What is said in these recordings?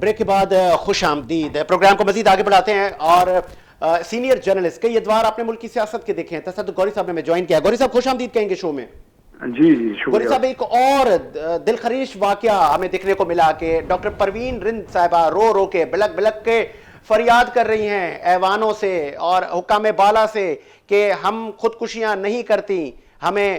Break के बाद खुश आमदीद। प्रोग्राम को मजीद आगे बढ़ाते हैं और सीनियर जर्नलिस्ट कई अदवार आपने मुल्क की सियासत के देखे हैं। तसद्दुक़ गौरी साहब ने मैं ज्वाइन किया। गौरी साहब खुश आमदीद कहेंगे शो में। जी जी गौरी साहब एक और दिलखरीश वाकया हमें देखने को मिला कि डॉक्टर परवीन रिंद साहिबा रो रो के बिलक बिलक के फरियाद कर रही हैं ऐवानों से और हुक्काम बाला से कि हम खुदकुशियां नहीं करती, हमें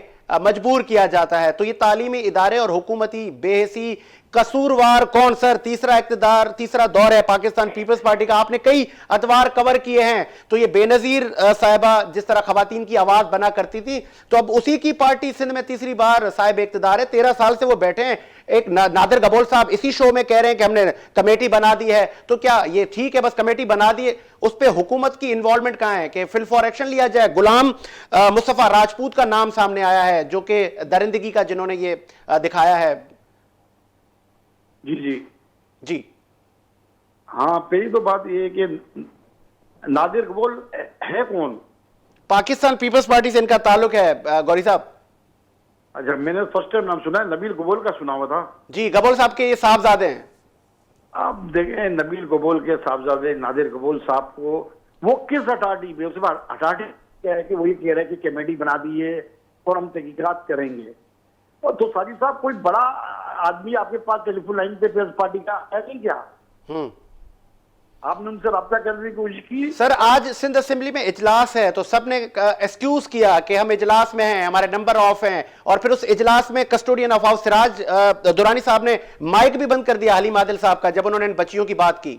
मजबूर किया जाता है। तो ये तालीमी इदारे और हुकूमती बेहसी कसूरवार कौन सर? तीसरा इक़्तिदार, तीसरा दौर है पाकिस्तान पीपल्स पार्टी का। आपने कई अदवार कवर किए हैं। तो ये बेनजीर साहिबा जिस तरह खवातीन की आवाज बना करती थी, तो अब उसी की पार्टी सिंध में तीसरी बार साहिब इक़्तिदार है। 13 साल से वो बैठे हैं। एक नादिर गबोल साहब इसी शो में कह रहे हैं कि हमने कमेटी बना दी है। तो क्या ये ठीक है बस कमेटी बना दी है, उस पर हुकूमत की इन्वॉल्वमेंट कहां है कि फिल फॉर एक्शन लिया जाए? गुलाम मुस्तफा राजपूत का नाम सामने आया है जो कि दरिंदगी का जिन्होंने ये दिखाया है। जी जी जी हाँ, पहली तो बात ये है कि नादिर गबोल है कौन? पाकिस्तान पीपल्स पार्टी से इनका ताल्लुक है गौरी साहब। अच्छा, मैंने फर्स्ट टाइम नाम सुना है, नबील गबोल का सुना हुआ था। जी, गबोल साहब के ये साहबजादे हैं। आप देखें नबील गबोल के साहबजादे नादिर गबोल साहब को वो किस अथॉरिटी पे, उसके बाद अथॉरिटी क्या है कि वो ये कह रहे हैं कि कमेटी बना दी है और हम तहकीकात करेंगे। और तो साजिद साहब कोई बड़ा आदमी आपके पास टेलीफोन लाइन पे पीपल्स पार्टी का है नहीं क्या? आपने उनसे रब्ता करने की कोशिश की? सर आज सिंध असेंबली में इजलास है तो सबने एक्सक्यूज किया कि हम इजलास में हैं, हमारे नंबर ऑफ हैं। और फिर उस इजलास में custodian of house Siraj Durrani साहब ने माइक भी बंद कर दिया हलीम आदिल साहब का जब उन्होंने इन बच्चियों की बात की।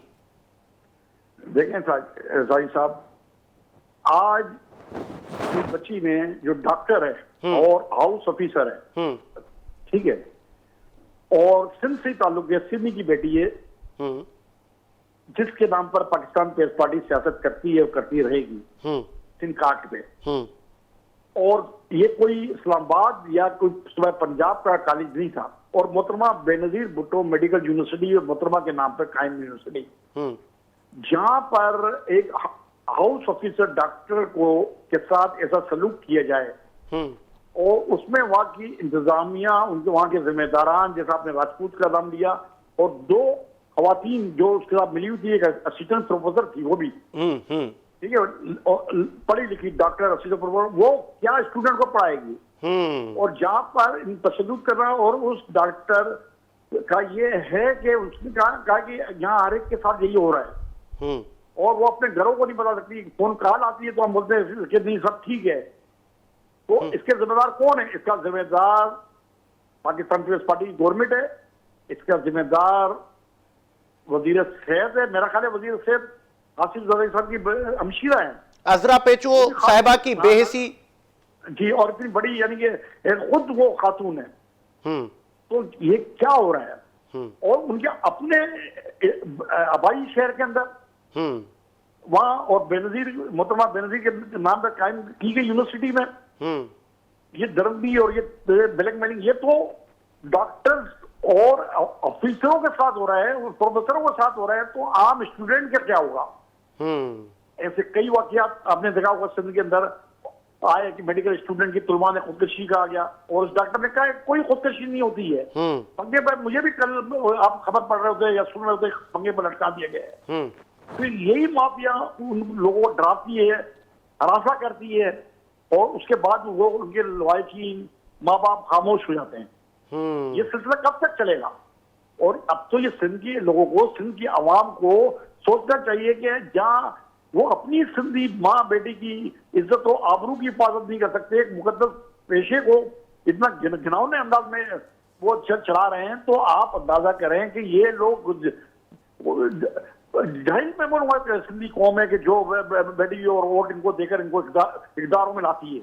देखें साजिद साहब, आज इस बच्ची में जो डॉक्टर है और हाउस ऑफिसर है, ठीक है, और सिंध से ताल्लुक है, सिंध की बेटी है, जिसके नाम पर पाकिस्तान पीपल्स पार्टी सियासत करती है और करती रहेगी सिंध काट पे। और ये कोई इस्लामाबाद या कोई पंजाब का कॉलेज नहीं था। और मोहतरमा बेनजीर भुट्टो मेडिकल यूनिवर्सिटी और मोहतरमा के नाम पर कायम यूनिवर्सिटी, जहां पर एक हाउस ऑफिसर डॉक्टर को के साथ ऐसा सलूक किया जाए और उसमें वहां की इंतजामिया, उनके वहां के जिम्मेदारान, जैसा आपने राजपूत का नाम लिया, और 2 खवातीन जो उसके साथ मिली हुई थी, एक असिस्टेंट प्रोफेसर थी वो भी, ठीक है, पढ़ी लिखी डॉक्टर असिस्टेंट प्रोफेसर, वो क्या स्टूडेंट को पढ़ाएगी? और जहां पर तशद्दुद करना, और उस डॉक्टर का ये है कि उसने कहा कि यहाँ हर एक के साथ यही हो रहा है और वो अपने घरों को नहीं बता सकती। फोन कॉल आती है तो हम बोलते हैं कि नहीं सब ठीक है। तो इसके जिम्मेदार कौन है? इसका जिम्मेदार पाकिस्तान पीपल्स पार्टी गवर्नमेंट है, इसका जिम्मेदार वजीर सेहत है। मेरा ख्याल है वजीर सेहत हासिफ जरदारी साहब की हमशीरा है, अजरा पेचो साहिबा की बेहसी जी, और इतनी बड़ी यानी कि खुद वो खातून है। तो ये क्या हो रहा है? और उनके अपने आबाई शहर के अंदर वहां, और बेनजीर मोहतरमा बेनजीर के नाम पर कायम की गई यूनिवर्सिटी में ये दरंदी और ये ब्लैकमेलिंग, ये तो डॉक्टर्स और ऑफिसरों के साथ हो रहा है, प्रोफेसरों के साथ हो रहा है, तो आम स्टूडेंट का क्या होगा? ऐसे कई वाकयात आपने देखा होगा सिंध के अंदर आए कि मेडिकल स्टूडेंट की तुलमा ने खुदकशी का आ गया और उस डॉक्टर ने कहा कोई खुदकशी नहीं होती है। पंगे पर मुझे भी कल आप खबर पढ़ रहे होते या सुन रहे होते, पंगे पर लटका दिया गया है। तो यही माफिया उन लोगों को डराती है, हरासा करती है, और उसके बाद वो उनके लवायकीन माँ बाप खामोश हो जाते हैं। ये सिलसिला कब तक चलेगा? और अब तो ये सिंध के लोगों को, सिंध की आवाम को सोचना चाहिए कि जहाँ वो अपनी सिंधी माँ बेटी की इज्जत और आबरू की हिफाजत नहीं कर सकते, एक मुकद्दस पेशे को इतना घिनौने अंदाज में वो चढ़ा रहे हैं, तो आप अंदाजा करें कि ये लोग जाहिल में बोलूंगा सिंधी कौम है कि जो बेटी और वोट इनको देकर इनको इक़्तिदारों में लाती है।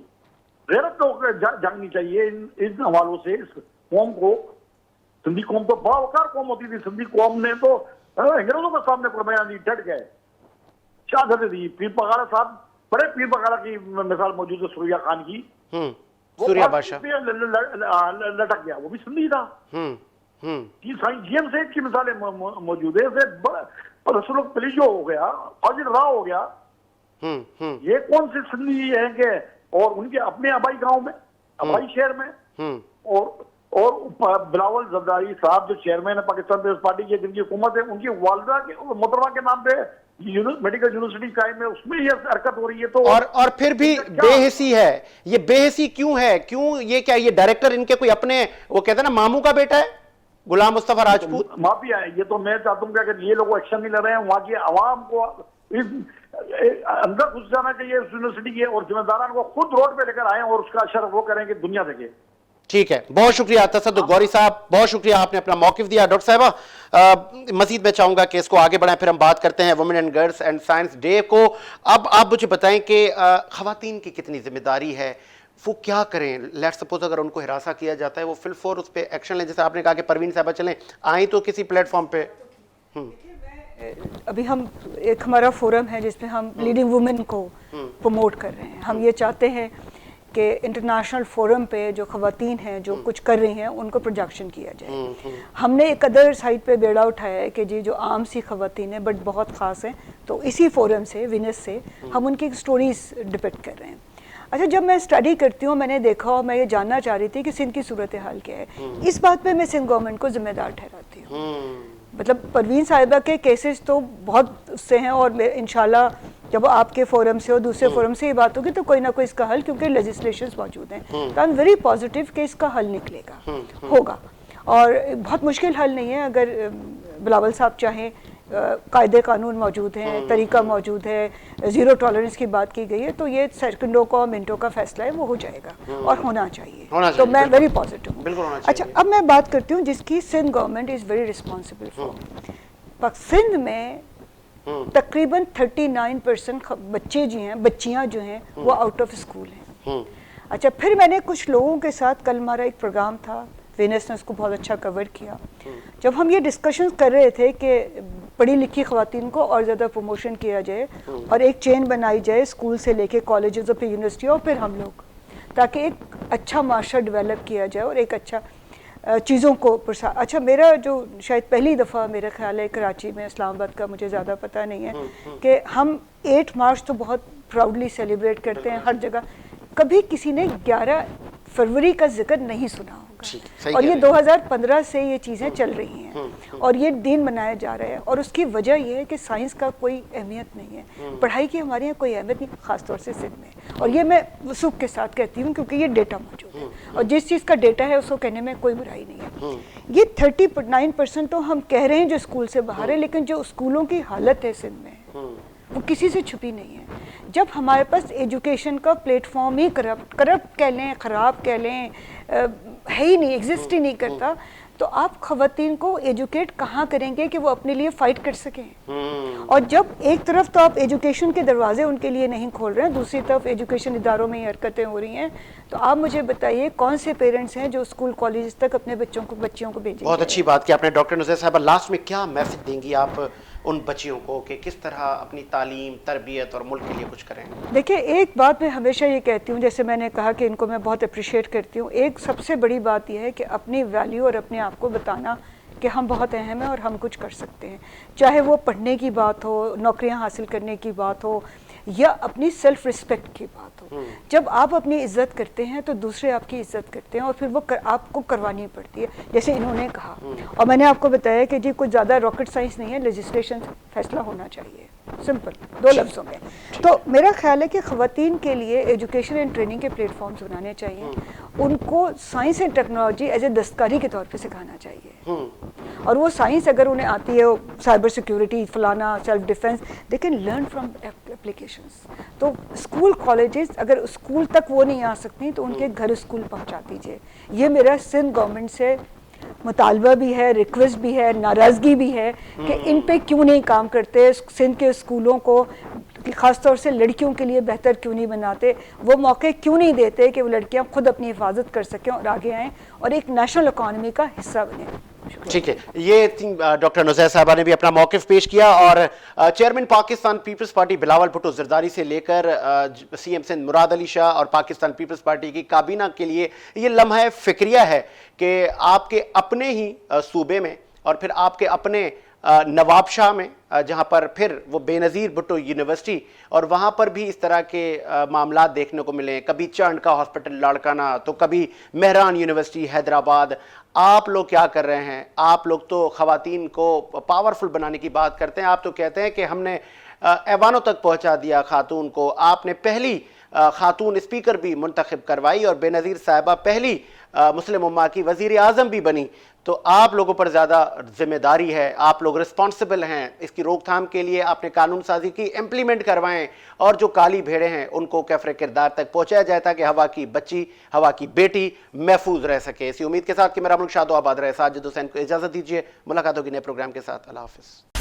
गैरत तो जाननी चाहिए इन हवालों से। इस कौम को, सिंधी कौम तो बावकार कौम होती थी। सिंधी कौम ने तो अंग्रेजों के सामने कुर्बानियां दी, डट गए, शहादत दी। पीर बगाला साहब, बड़े पीर बगाला की मिसाल मौजूद है, सूर्या खान की, सूर्या बादशाह लटक गया, वो भी सिंधी था। जीएम सेठ की मिसालें मौजूद है। रसूल पलीजो हो गया, फाजिल राव हो गया, ये कौन से सिंधी हैं कि, और उनके अपने आबाई गांव में, आबाई शहर में, और और बिलावल जरदारी साहब जो चेयरमैन है पाकिस्तान पीपल्स पार्टी की, जिनकी हुकूमत है, उनकी वालदा के मोहतरमा के नाम पे मेडिकल यूनिवर्सिटी कायम है, उसमें ये हरकत हो रही है। तो और फिर भी बेहिसी है, ये बेहिसी क्यों है? क्यों ये, क्या ये डायरेक्टर इनके कोई अपने, वो कहते हैं ना, मामू का बेटा है, गुलाम मुस्तफा राजपूत? माफिया है ये। तो मैं चाहता हूँ कि अगर ये लोग एक्शन नहीं ले रहे हैं, वहां की आवाम को अंदर घुस जाना चाहिए उस यूनिवर्सिटी के, और जिम्मेदारान को खुद रोड पे लेकर आए और उसका असर वो करें कि दुनिया देखे। ठीक है, बहुत शुक्रिया तसद्दुक़ गौरी साहब, बहुत शुक्रिया, आपने अपना मौक़िफ़ दिया। डॉक्टर साहिबा, मजीद मैं चाहूंगा कि इसको आगे बढ़ाएं, फिर हम बात करते हैं women and girls and science day को। अब आप मुझे बताएं कि ख़वातीन की कितनी जिम्मेदारी है, वो क्या करें? लेट्स सपोज अगर उनको हिरासा किया जाता है, वो फिल फॉर उस पर एक्शन लें, जैसे आपने कहा कि परवीन साहिबा चलें आई तो किसी प्लेटफॉर्म पे। अभी हम एक हमारा फोरम है जिसमें हम लीडिंग वुमेन को प्रमोट कर रहे हैं। हम ये चाहते हैं कि इंटरनेशनल फोरम पे जो ख़वातीन हैं जो कुछ कर रही हैं उनको प्रोजेक्शन किया जाए। हमने एक अदर साइड पे बेड़ा उठाया है कि जी जो आम सी ख़वातीन हैं बट बहुत ख़ास हैं, तो इसी फोरम से, विनस से, हम उनकी स्टोरीज डिपिक्ट कर रहे हैं। अच्छा, जब मैं स्टडी करती हूँ, मैंने देखा और मैं ये जानना चाह रही थी कि सिंध की सूरत हाल क्या है। इस बात पे मैं सिंध गवर्नमेंट को जिम्मेदार ठहराती हूँ। मतलब परवीन साहिबा के केसेस तो बहुत उससे हैं, और इंशाल्लाह जब आपके फोरम से और दूसरे फोरम से ये बात होगी तो कोई ना कोई इसका हल, क्योंकि लेजिस्लेशंस मौजूद हैं, तो आई एम वेरी पॉजिटिव कि इसका हल निकलेगा, होगा। और बहुत मुश्किल हल नहीं है। अगर बिलावल साहब चाहें, कायदे कानून मौजूद हैं, तरीका मौजूद है, ज़ीरो टॉलरेंस की बात की गई है, तो ये सेकंडों का, मिनटों का फैसला है, वो हो जाएगा और होना चाहिए। तो मैं वेरी पॉजिटिव हूँ। अच्छा, अब मैं बात करती हूँ जिसकी Sindh government is very responsible for. Sindh में तकरीबन 39% बच्चे जो हैं, बच्चियाँ जो हैं, वो आउट ऑफ स्कूल हैं। अच्छा, फिर मैंने कुछ लोगों के साथ, कल हमारा एक प्रोग्राम था, विनस ने उसको बहुत अच्छा कवर किया। जब हम ये डिस्कशन कर रहे थे कि पढ़ी लिखी ख़वातीन को और ज़्यादा प्रमोशन किया जाए और एक चेन बनाई जाए स्कूल से लेके कॉलेजेस और फिर यूनिवर्सिटी और फिर हम लोग, ताकि एक अच्छा माशरा डेवलप किया जाए और एक अच्छा चीज़ों को अच्छा, मेरा जो शायद पहली दफ़ा मेरा ख्याल है कराची में, इस्लामाबाद का मुझे ज़्यादा पता नहीं है, कि हम 8 मार्च तो बहुत प्राउडली सेलिब्रेट करते हैं हर जगह, कभी किसी ने 11 फरवरी का जिक्र नहीं सुना होगा। और ये 2015 से ये चीज़ें चल रही हैं और ये दिन मनाया जा रहा है, और उसकी वजह यह है कि साइंस का कोई अहमियत नहीं है, पढ़ाई की हमारे यहाँ कोई अहमियत नहीं, ख़ासतौर से सिंध में। और ये मैं वसूख के साथ कहती हूँ क्योंकि ये डेटा मौजूद है, और जिस चीज़ का डेटा है उसको कहने में कोई बुराई नहीं है। ये 39% तो हम कह रहे हैं जो स्कूल से बाहर है, लेकिन जो स्कूलों की हालत है सिंध में वो किसी से छुपी नहीं है। जब हमारे पास एजुकेशन का प्लेटफॉर्म ही करप्ट कह लें, ख़राब कह लें, है ही नहीं, एग्जिस्ट ही नहीं करता, तो आप ख़वातीन को एजुकेट कहाँ करेंगे कि वो अपने लिए फ़ाइट कर सकें? और जब एक तरफ तो आप एजुकेशन के दरवाजे उनके लिए नहीं खोल रहे हैं, दूसरी तरफ एजुकेशन इदारों में ही हरकतें हो रही हैं, तो आप मुझे बताइए कौन से पेरेंट्स हैं जो स्कूल कॉलेज तक अपने बच्चियों को भेजेंगे? बहुत अच्छी बात की आपने डॉक्टर नुज़ैर साहबा। लास्ट में क्या मैसेज देंगी आप उन बच्चियों को कि किस तरह अपनी तालीम, तरबियत और मुल्क के लिए कुछ करें? देखिए, एक बात मैं हमेशा ये कहती हूँ, जैसे मैंने कहा कि इनको मैं बहुत अप्रिशिएट करती हूँ, एक सबसे बड़ी बात यह है कि अपनी वैल्यू और अपने आप को बताना कि हम बहुत अहम हैं और हम कुछ कर सकते हैं, चाहे वो पढ़ने की बात हो, नौकरियाँ हासिल करने की बात हो, या अपनी सेल्फ रिस्पेक्ट की बात हो। जब आप अपनी इज्जत करते हैं तो दूसरे आपकी इज्जत करते हैं, और फिर वो आपको करवानी पड़ती है, जैसे इन्होंने कहा। और मैंने आपको बताया कि जी कुछ ज़्यादा रॉकेट साइंस नहीं है, लेजिस्लेशन फैसला होना चाहिए, सिंपल, 2 लफ्ज़ों में। तो मेरा ख्याल है कि ख़वातीन के लिए एजुकेशन एंड ट्रेनिंग के प्लेटफॉर्म्स बनाने चाहिए, उनको science and technology as a दस्तकारी के तौर पे सिखाना चाहिए, और वो साइंस अगर उन्हें आती है, साइबर सिक्योरिटी, फलाना, self defence, they can learn from applications. तो स्कूल कॉलेजेस अगर स्कूल तक वो नहीं आ सकती तो उनके घर स्कूल पहुंचा दीजिए। ये मेरा सिंध गवर्नमेंट से मुतालबा भी है, रिक्वेस्ट भी है, नाराज़गी भी है कि इन पे क्यों नहीं काम करते, सिंध के स्कूलों को ख़ासतौर से लड़कियों के लिए बेहतर क्यों नहीं बनाते, वो मौके क्यों नहीं देते कि वो लड़कियां खुद अपनी हिफाजत कर सकें और आगे आएँ और एक नेशनल इकॉनमी का हिस्सा बने। ठीक है, ये डॉक्टर नुज़ैर साहबा ने भी अपना मौक़िफ़ पेश किया, और chairman Pakistan Peoples Party Bilawal Bhutto Zardari से लेकर CM सिंध मुराद अली शाह और पाकिस्तान पीपल्स पार्टी की काबीना के लिए ये लम्हा फ़िक्रिया है कि आपके अपने ही सूबे में और फिर आपके अपने नवाबशाह में जहां पर फिर वो बेनज़ीर भुट्टो यूनिवर्सिटी, और वहां पर भी इस तरह के मामला देखने को मिले, कभी चाणका हॉस्पिटल लाड़काना, तो कभी मेहरान यूनिवर्सिटी हैदराबाद। आप लोग क्या कर रहे हैं? आप लोग तो ख़वातीन को पावरफुल बनाने की बात करते हैं, आप तो कहते हैं कि हमने ऐवानों तक पहुंचा दिया खातून को। आपने पहली खातून स्पीकर भी मुंतखब करवाई और बेनज़ीर साहिबा पहली मुस्लिम उम्मा की वज़ीर आज़म भी बनी। तो आप लोगों पर ज़्यादा जिम्मेदारी है, आप लोग रिस्पॉन्सिबल हैं इसकी रोकथाम के लिए। आपने कानून साजी की, इम्प्लीमेंट करवाएं और जो काली भेड़ें हैं उनको कैफरे किरदार तक पहुँचाया जाए ताकि हवा की बच्ची, हवा की बेटी महफूज रह सके। इसी उम्मीद के साथ कि मेरा मुल्क शादो आबाद रहे। साजिद हुसैन को इजाज़त दीजिए, मुलाकात होगी नए प्रोग्राम के साथ। अल्लाह हाफ़िज़।